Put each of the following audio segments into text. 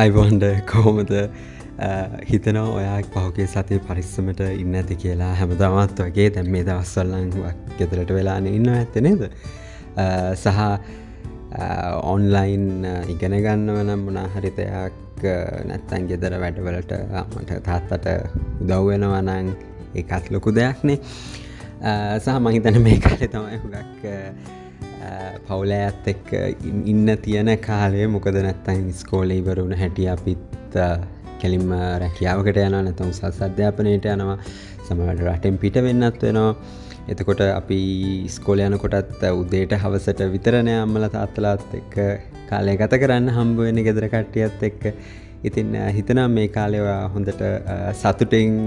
අයිබොන්ඩ කොහොමද හිතනවා ඔයා පහුගේ සතිය පරිස්සමට ඉන්න ඇති කියලා හැමදමත් වගේ දැම් මේ දවස්වල්ලන් ගෙදරට වෙලාන ඉන්න ඇත්ත නේද සහ ඔන්ලයින් ඉගෙන ගන්නවනම් මොනාහරිතයක් නැත්තන් ගෙදර වැඩවලට මට තාත්තට උදව්වෙනවනං එකත් ලොකු දෙයක්නේ සහ මහිතන මේ කාලෙ තමයි හුඟක් පවුල ඇත් එක්ක ඉන්න තියෙන කාලය මොකද නැත්තන් ස්කෝල ඉවරුණ හැටිය අපිත් කෙලින්ම රැකියාවකට යනවා නැතම් උසස් අධ්‍යාපනයට යනවා සමහරවිට රටෙන් පිට වෙන්නත් වෙනවා එතකොට අපි ස්කෝල යනකොටත් උදේට හවසට විතරනේ අම්මලා තාත්තලාත් එක්ක කාලය ගත කරන්න හම්බ වෙන්නේ ගෙදර කට්ටියත් එක්ක ඉතින් හිතනවා මේ කාලේ හොඳට සතුටින්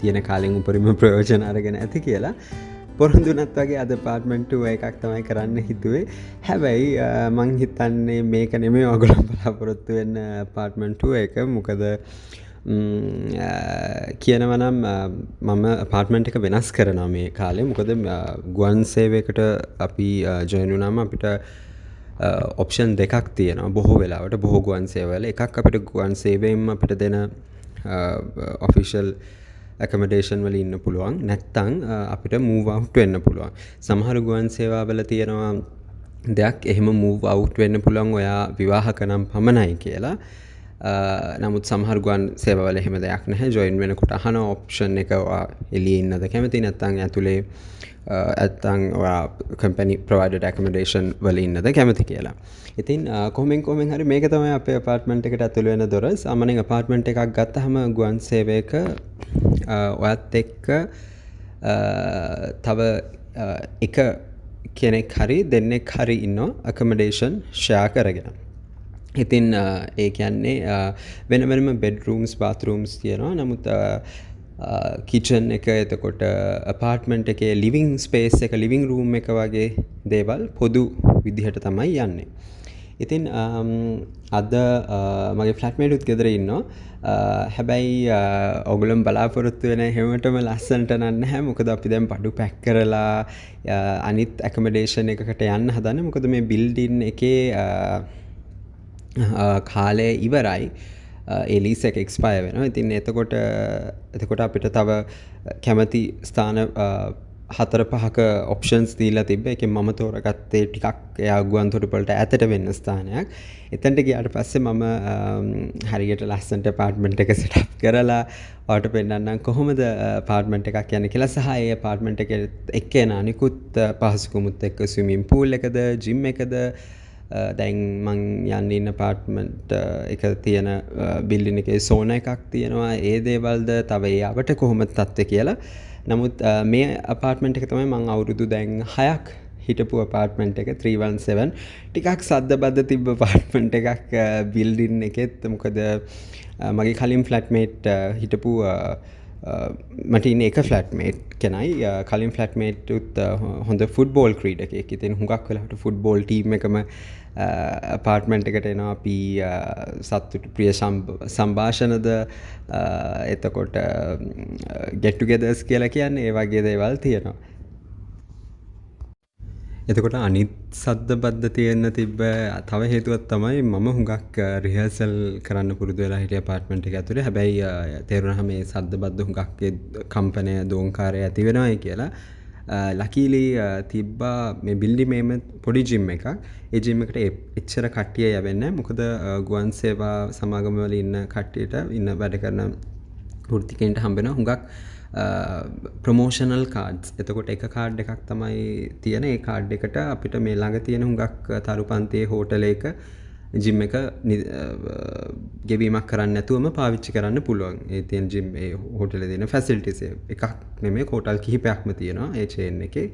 තියෙන කාලෙන් උපරිම ප්‍රයෝජන අරගෙන ඇති කියලා පොරොන්දුනත් වගේ අද පාර්ට්මන්ට් එකක් තමයි කරන්න හිතුවේ හැබැයි මං හිතන්නේ මේක නෙමේ ඔයගොල්ලෝ බලාපොරොත්තු වෙන පාර්ට්මන්ට් එක මොකද කියනවනම් මම පාර්ට්මන්ට් එක වෙනස් කරනවා මේ කාලේ මොකද ගුවන් සේවයකට අපි ජොයින් වුණාම අපිට ඔප්ෂන් දෙකක් තියෙනවා බොහෝ වෙලාවට බොහෝ ගුවන් සේවවල එකක් අපිට ගුවන් සේවයෙන්ම අපිට දෙන ඔෆිෂල් ඇකමඩේෂන් වල ඉන්න පුළුවන් නැත්තං අපිට මූව් අවුට් වෙන්න පුළුවන් සමහර ගුවන් සේවාවල තියෙනවා දෙයක් එහෙම මූව් අවුට් වෙන්න පුළුවන් ඔයා විවාහක නම් පමණයි කියලා නමුත් සමහර ගුවන් සේවාවල එහෙම දෙයක් නැහැ ජොයින් වෙනකොට අහන ඔප්ෂන් එක එළියේ ඉන්නද කැමති නැත්තං ඇතුලේ ඇත්තං ඔයා කම්පැනි ප්‍රොවයිඩඩ් ඇකමඩේෂන් වල ඉන්නද කැමති කියලා ඉතින් කොහෙන් හරි මේක තමයි අපේ අපාර්ට්මන්ට් එකට ඇතුළු වෙන දොර සාමාන්‍යයෙන් අපාර්ට්මන්ට් එකක් ගත්තාම ගුවන් සේවයක ඔයත් එක්ක තව එක කෙනෙක් හරි දෙන්නෙක් හරි ඉන්නවා ඇකමඩේෂන් ෂෙයා කරගෙන ඉතින් ඒ කියන්නේ වෙන වෙනම බෙඩ්රූම්ස් බාත්රූම්ස් තියෙනවා නමුත් කිචන් එක එතකොට අපාර්ට්මන්ට් එකේ ලිවිං ස්පේස් එක ලිවිං රූම් එක වගේ දේවල් පොදු විදිහට තමයි යන්නේ ඉතින් අද මගේ ෆ්ලැට්මේට් උත් ගෙදර ඉන්නවා හැබැයි ඔගොල්ලෝ බලාපොරොත්තු වෙන හැමතෙම ලස්සනට නැහැ මොකද අපි දැන් බඩු පැක් කරලා අනිත් ඇකමඩේෂන් එකකට යන්න හදන්නේ මොකද මේ බිල්ඩින් එකේ කාලය ඉවරයි ඒ ලීස් එක එක්ස්පයර් වෙනවා. ඉතින් එතකොට අපිට තව කැමති ස්ථාන 4-5ක ඔප්ෂන්ස් දීලා තිබ්බා. ඒකෙන් මම තෝරගත්තේ ටිකක් එයා ගුවන්තොටුපළට ඈතට වෙන්න ස්ථානයක්. එතනට ගියාට පස්සේ මම හරියට ලස්සනට අපාර්ට්මන්ට් එක සෙට් අප් කරලා ඔයාලට පෙන්නන්නම් කොහොමද අපාර්ට්මන්ට් එකක් යන්නේ කියලා සහ ඒ අපාර්ට්මන්ට් එකේ එක්කේන අනිකුත් පහසුකමුත් එක්ක ස්විමින් පූල් එකද ජිම් එකද දැන් මං යන්න ඉන්න අපාර්ට්මන්ට් එක තියෙන බිල්ඩින් එකේ සෝනා එකක් තියෙනවා ඒ දේවල්ද තව ඒවට කොහොමද තත්ත්වය කියලා නමුත් මේ අපාර්ට්මන්ට් එක තමයි මං අවුරුදු දැන් 6ක් හිටපු අපාර්ට්මන්ට් එක 317 ටිකක් සද්දබද්ද තිබ්බ අපාර්ට්මන්ට් එකක් බිල්ඩින් එකෙත් මොකද මගේ කලින් ෆ්ලැට්මේට් හිටපු මට ඉන්නේ එක ෆ්ලැට්මේට් කෙනයි කලින් ෆ්ලැට්මේට් උත් හොඳ ෆුට්බෝල් ක්‍රීඩකයෙක්. ඉතින් හුඟක් වෙලාවට ෆුට්බෝල් ටීම් එකම අපාර්ට්මන්ට් එකට එනවා අපි සතුටු ප්‍රිය සංഭാෂණද එතකොට get togethers කියලා කියන්නේ ඒ වගේ දේවල් තියෙනවා. එතකොට අනිත් සද්ද බද්ද තියෙන්න තිබ්බ තව හේතුවක් තමයි මම හුඟක් රිහර්සල් කරන්න පුරුදු වෙලා හිටිය අපාර්ට්මන්ට් එක ඇතුලේ. හැබැයි තේරුණා මේ සද්ද බද්ද හුඟක් කම්පනය දෝංකාරය ඇති වෙනවායි කියලා. ලකීලි තිබ්බා මේ බිල්ඩිමේම පොඩි ජිම් එකක්. ඒ ජිම් එකට එච්චර කට්ටිය යවෙන්නේ නැහැ. මොකද ගුවන් සේවා සමාගම වල ඉන්න කට්ටියට ඉන්න වැඩ කරන වෘත්තිකයන්ට හම්බ වෙන හුඟක් ප්‍රොමෝෂනල් කාඩ්ස්. එතකොට එක කාඩ් එකක් තමයි තියෙන. ඒ කාඩ් එකට අපිට මේ ළඟ තියෙන හුඟක් තරුපන්තියේ හෝටලයක ජිම් එක ගෙවීමක් කරන්න නැතුවම පාවිච්චි කරන්න පුළුවන්. ඒ තියෙන ජිම් ඒ හෝටලේ දෙන ෆැසිලිටිස් එකක් නෙමෙයි හෝටල් කිහිපයක්ම තියෙනවා ඒ චේන් එකේ.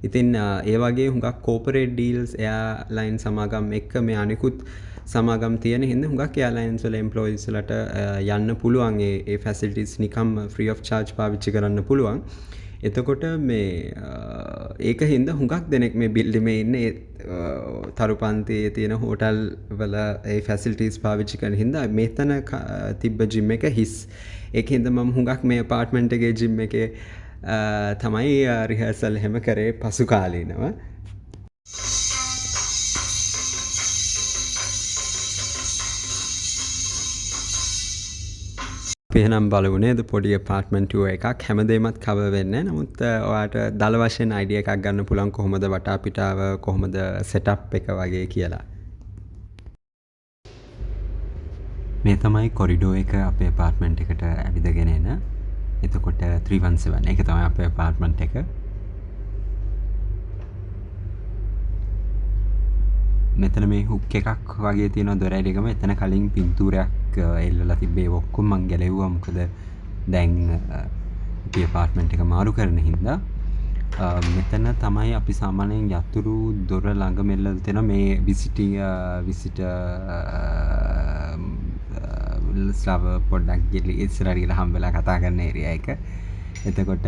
ඉතින් ඒ වගේ හුඟක් කෝපරේට් ඩීල්ස් එයාලයින් සමාගම් එක්ක මේ අනිකුත් සමාගම් තියෙන හින්දා හුඟක් එයාලයින්ස් වල එම්ප්ලොයිස් වලට යන්න පුළුවන් ඒ ෆැසිලිටිස් නිකම් ෆ්‍රී ඔෆ් චාර්ජ් පාවිච්චි කරන්න පුළුවන්. එතකොට මේ ඒක හින්දා හුඟක් දෙනෙක් මේ බිල්ඩිමේ ඉන්නේ තරුපන්තියේ තියෙන හෝටල් වල ඒ ෆැසිලිටිස් පාවිච්චි කරන හින්දා මෙතන තිබ්බ ජිම් එක හිස්. ඒක හින්දා මම හුඟක් මේ අපාර්ට්මන්ට් එකේ ජිම් එකේ තමයි රිහර්සල් හැම කරේ පසු කාලීනව. පේනම් බලවුණේද පොඩි apartment tour එකක් හැමදේමත් cover වෙන්නේ. නමුත් ඔයාට දල වශයෙන් idea එකක් ගන්න පුළුවන් කොහොමද වටා පිටාව කොහොමද setup එක වගේ කියලා. මේ තමයි කොරිඩෝ එක අපේ apartment එකට ඇවිදගෙන එන. එතකොට 317 එක තමයි අපේ apartment එක. මෙතන මේ හුක් එකක් වගේ තියෙන දොර ඇරෙකම එතන කලින් පින්තූරයක් එල්ලලා තිබ්බේ ඔක්කොම මං ගැලෙව්වා මොකද දැන් අපේ apartment එක මාරු කරන හින්දා මෙතන තමයි අපි සාමාන්‍යයෙන් යතුරු දොර ළඟ මෙල්ලලා තියෙන මේ visitor ස්ලාව පොඩ්ඩක් ගිහලා ඉස්සරහට ගිහලා හම්බෙලා කතා කරන ඒරියා එක. එතකොට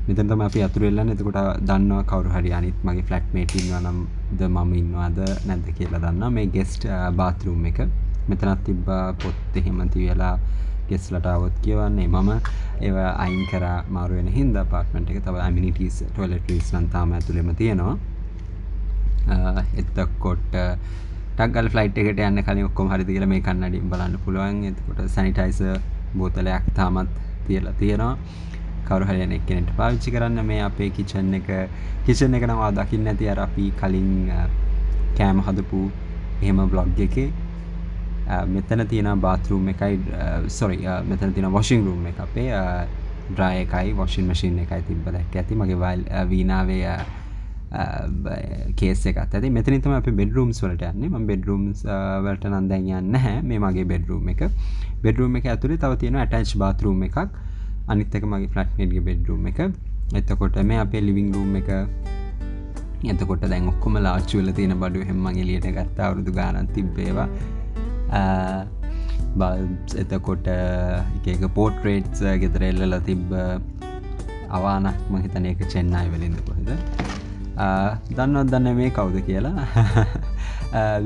මෙතන තමයි අපි යතුරු එල්ලන්නේ. එතකොට දන්නවා කවුරු හරි අනිත් මගේ ෆ්ලැට්මේට් ඉන්නවා නම් ද මම ඉන්නවද නැද්ද කියලා දන්නවා. මේ ගෙස්ට් බාත්රූම් එක. මෙතනත් තිබ්බා පොත් එහෙම තියලා ගෙස්ට්ලට આવොත් කියවන්නේ. මම ඒවා අයින් කරා මාරු වෙන හින්දා apartment එක. තව amenities toiletries නම් තාම ඇතුළේම තියෙනවා. එතකොට ටග්ගල් ෆ්ලයිට් එකට යන්න කලින් ඔක්කොම හරිද කියලා මේ කන්නඩියෙන් බලන්න පුළුවන්. එතකොට සැනිටයිසර් බෝතලයක් තාමත් තියලා තියෙනවා. කවුරු හරි එක්කෙනෙක්ට පාවිච්චි කරන්න. මේ අපේ කිචන් එක නම් ආ දකින්න ඇති අර අපි කලින් කෑම හදපු එහෙම බ්ලොග් එකේ මෙතන තියෙන බාත්රූම් එකයි මෙතන තියෙන වොෂින් රූම් එක අපේ ඩ්‍රයි එකයි වොෂින් මැෂින් එකයි තිබ්බ දැක්ක ඇති මගේ වීණාවේ කේස් එකත් ඇති. මෙතනින් තමයි අපි බෙඩ්රූම්ස් වලට යන්නේ. මම බෙඩ්රූම්ස් වලට නම් දැන් යන්නේ නැහැ. මේ මගේ බෙඩ්රූම් එක. බෙඩ්රූම් එක ඇතුලේ තව තියෙනවා ඇටැච් බාත්රූම් එකක්. අනිත් එක මගේ ෆ්ලැට්මේට්ගේ බෙඩ්රූම් එක. එතකොට මේ අපේ ලිවිං රූම් එක. එතකොට දැන් ඔක්කොම ලාර්ජ් වෙලා තියෙන බඩු එහෙම මම එළියට ගත්ත අවුරුදු ගානක් තිබ්බේවා. බල්බ්ස් එතකොට එක පෝට්‍රේට්ස් ගෙදර එල්ලලා තිබ්බ අවානක් මම හිතන්නේ ඒක චෙන්නයි වලින්ද කොහෙද. දන්නවද දන්නේ මේ කවුද කියලා?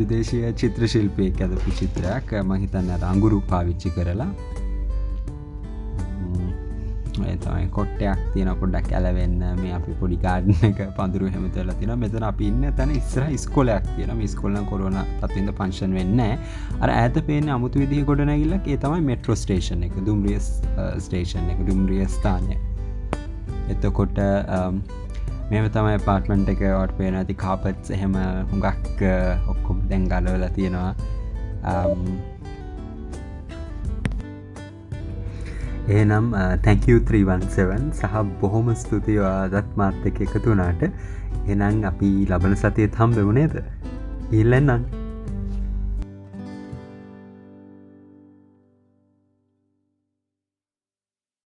විදේශීය චිත්‍ර ශිල්පියෙක් අදපු චිත්‍රයක් මම හිතන්නේ අර අඟුරු පාවිච්චි කරලා. මේ තමයි කොට්ටයක් තියෙන පොඩ්ඩක් ඇලවෙන්න මේ අපි පොඩි ගාඩන් එක පඳුරු හැම තැනලා තියෙනවා. මෙතන අපි ඉන්න තැන ඉස්සරහ ඉස්කෝලයක් තියෙනවා. මේ ඉස්කෝලේ නම් කොරෝනා තත්ත්වෙන්ද ෆන්ක්ෂන් වෙන්නේ නැහැ. අර ඈත පේන්නේ අමුතු විදිහේ ගොඩනැගිල්ලක්. ඒ තමයි මෙට්‍රෝ ස්ටේෂන් එක. දුම්රිය ස්ටේෂන් එක. දුම්රිය ස්ථානය. එතකොට මේව තමයි apartment එක වට පේන ඇති කාපට්ස් එහෙම හුඟක් ඔක්කොම දැන් ගලවලා තියෙනවා. එහෙනම් thank you 317 සහ බොහොම ස්තුතියි ඔයාලත් මාත් එක්ක එකතු වුණාට. එහෙනම් අපි ලබන සතියේත් හම්බෙමු නේද? ඊළඟ